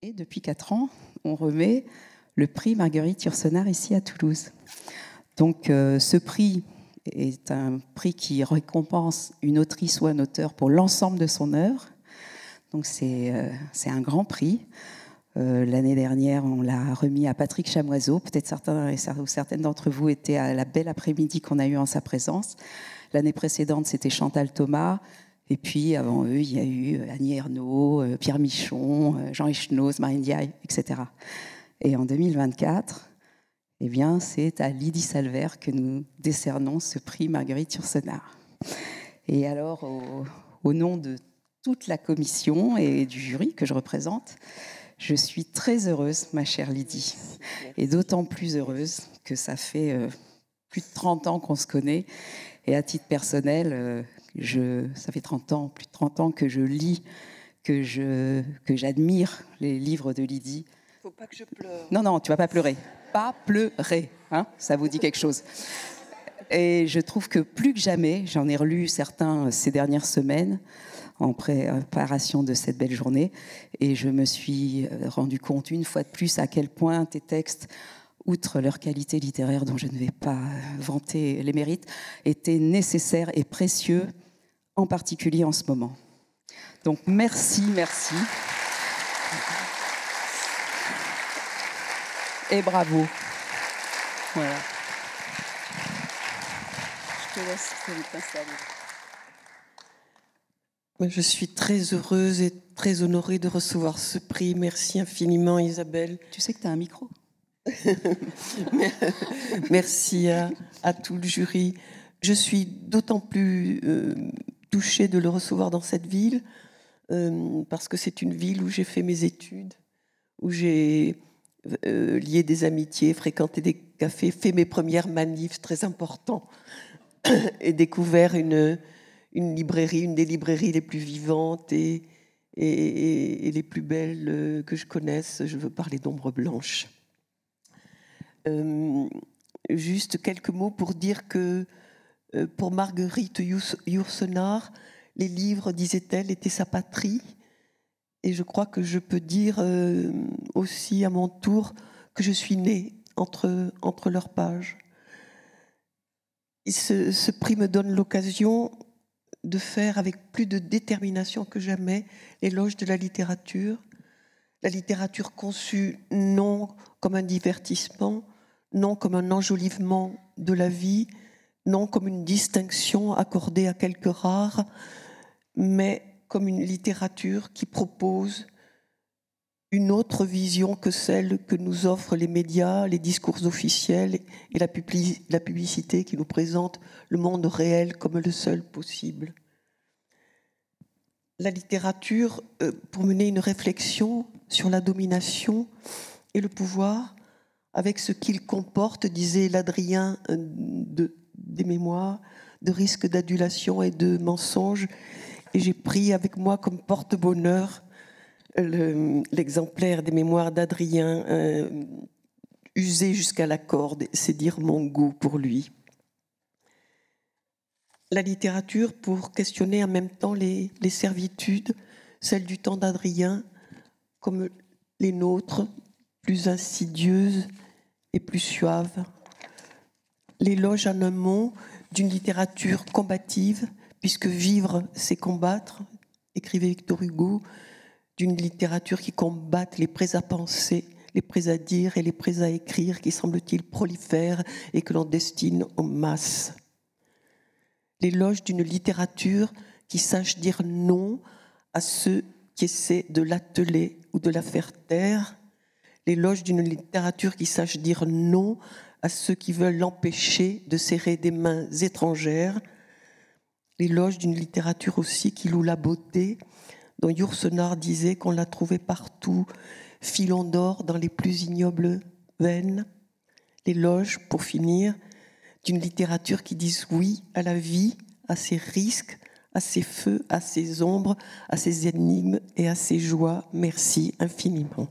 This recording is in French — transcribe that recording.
Et depuis 4 ans, on remet le prix Marguerite Yourcenar ici à Toulouse. Donc ce prix est un prix qui récompense une autrice ou un auteur pour l'ensemble de son œuvre. Donc c'est un grand prix. L'année dernière, on l'a remis à Patrick Chamoiseau. Peut-être certains ou certaines d'entre vous étaient à la belle après-midi qu'on a eue en sa présence. L'année précédente, c'était Chantal Thomas. Et puis, avant eux, il y a eu Annie Ernaux, Pierre Michon, Jean Echenoz, Marine Diaye, etc. Et en 2024, eh bien, c'est à Lydie Salver que nous décernons ce prix Marguerite Yourcenar. Et alors, au nom de toute la commission et du jury que je représente, je suis très heureuse, ma chère Lydie, et d'autant plus heureuse que ça fait plus de 30 ans qu'on se connaît. Et à titre personnel, ça fait plus de 30 ans que je lis, que j'admire les livres de Lydie. Faut pas que je pleure. Non, tu vas pas pleurer. Pas pleurer, hein, ça vous dit quelque chose. Et je trouve que plus que jamais, j'en ai relu certains ces dernières semaines, en préparation de cette belle journée, et je me suis rendu compte une fois de plus à quel point tes textes, outre leur qualité littéraire dont je ne vais pas vanter les mérites, étaient nécessaires et précieux, en particulier en ce moment. Donc merci. Et bravo. Voilà. Je te laisse t'installer. Je suis très heureuse et très honorée de recevoir ce prix. Merci infiniment, Isabelle. Tu sais que tu as un micro. Merci à tout le jury. Je suis d'autant plus touchée de le recevoir dans cette ville parce que c'est une ville où j'ai fait mes études, où j'ai lié des amitiés, fréquenté des cafés, fait mes premières manifs, très important, et découvert une librairie, une des librairies les plus vivantes et les plus belles que je connaisse. Je veux parler d'Ombre Blanche. Juste quelques mots pour dire que pour Marguerite Yourcenar, les livres, disait-elle, étaient sa patrie. Et je crois que je peux dire aussi à mon tour que je suis née entre leurs pages. Et ce prix me donne l'occasion de faire avec plus de détermination que jamais l'éloge de la littérature conçue non comme un divertissement, non comme un enjolivement de la vie, non comme une distinction accordée à quelques rares, mais comme une littérature qui propose une autre vision que celle que nous offrent les médias, les discours officiels et la publicité qui nous présente le monde réel comme le seul possible. La littérature, pour mener une réflexion sur la domination et le pouvoir, avec ce qu'il comporte, disait l'Adrien des mémoires, de risques d'adulation et de mensonges. Et j'ai pris avec moi comme porte-bonheur l'exemplaire des mémoires d'Adrien, usé jusqu'à la corde, c'est dire mon goût pour lui. La littérature pour questionner en même temps les servitudes, celles du temps d'Adrien, comme les nôtres, plus insidieuses et plus suaves. L'éloge en un mot d'une littérature combative, puisque vivre, c'est combattre, écrivait Victor Hugo, d'une littérature qui combatte les prêts à penser, les prêts à dire et les prêts à écrire qui, semble-t-il, prolifèrent et que l'on destine aux masses. L'éloge d'une littérature qui sache dire non à ceux qui essaient de l'atteler ou de la faire taire. L'éloge d'une littérature qui sache dire non à ceux qui veulent l'empêcher de serrer des mains étrangères. L'éloge d'une littérature aussi qui loue la beauté, dont Yourcenar disait qu'on la trouvait partout, filon d'or dans les plus ignobles veines. L'éloge, pour finir, d'une littérature qui dise oui à la vie, à ses risques, à ses feux, à ses ombres, à ses énigmes et à ses joies. Merci infiniment.